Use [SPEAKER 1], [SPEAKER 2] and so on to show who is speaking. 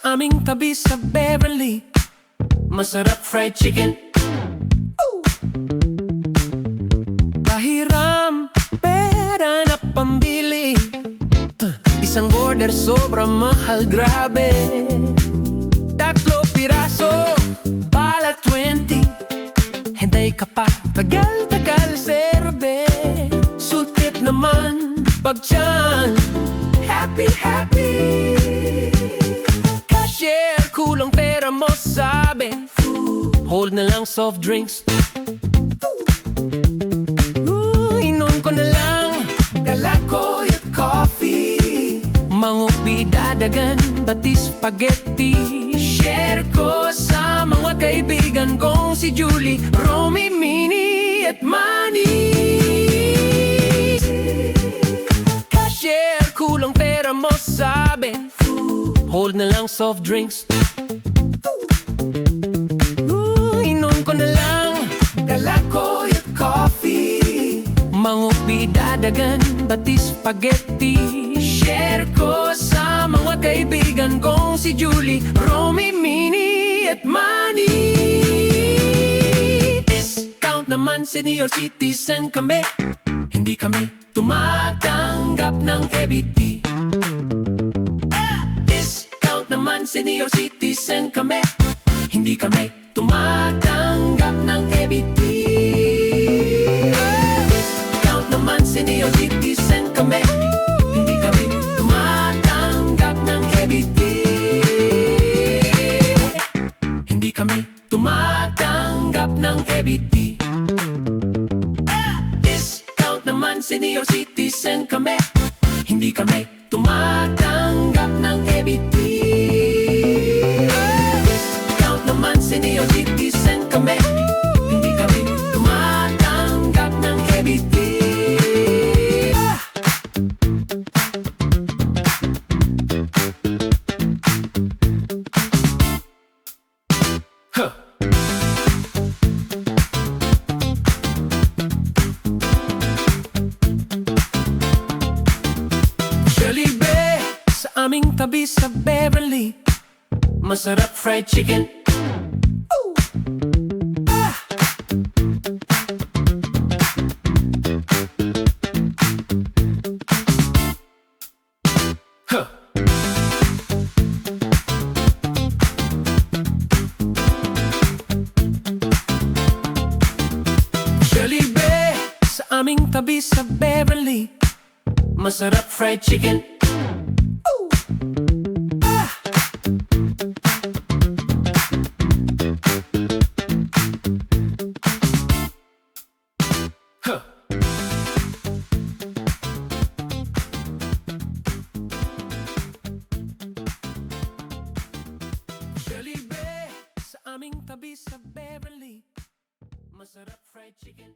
[SPEAKER 1] aming tabi sa Beverly, masarap fried chicken. Pahiram, pera na pambili, isang order sobrang mahal, grabe. Tatlo piraso, pala 20. Hinday ka pa, tagal-tagal serve. Sultip naman, pag tiyan, happy, happy. Cashier, kulang pera mo, sabi. Hold na lang soft drinks. Inom ko na lang, dala ko yung coffee. Mangupi, dadagan, batis, spaghetti. Share ko sa mga kaibigan kong si Julie, Romy, Minnie at Manny. Cashier, kulang pera mo, sabi. Hold na lang soft drinks. Inom ko na lang, dala ko yung coffee. Mangupi, dadagan, batis, spaghetti. Share ko sa mga kaibigan kong si Julie, Romy, Minnie at Manny. Discount naman, senior citizen kami. Hindi kami tumatanggap ng EBT. Discount naman, senior citizen kami. Hindi kami tumatanggap ng EBT. Discount naman, senior citizen kami. Hindi kami tumatanggap ng EBT. Hindi kami tumatanggap ng EBT. Discount naman, senior citizen kami. Hindi kami tumatanggap ng EBT. Discount naman, senior citizen kami. Hindi kami tumatanggap ng EBT. Jolibee, sa aming tabi sa Beverly, masarap fried chicken. Jolibee, sa aming tabi sa Beverly, masarap fried chicken. Jolibee, sa aming tabi sa Beverly, masarap fried chicken.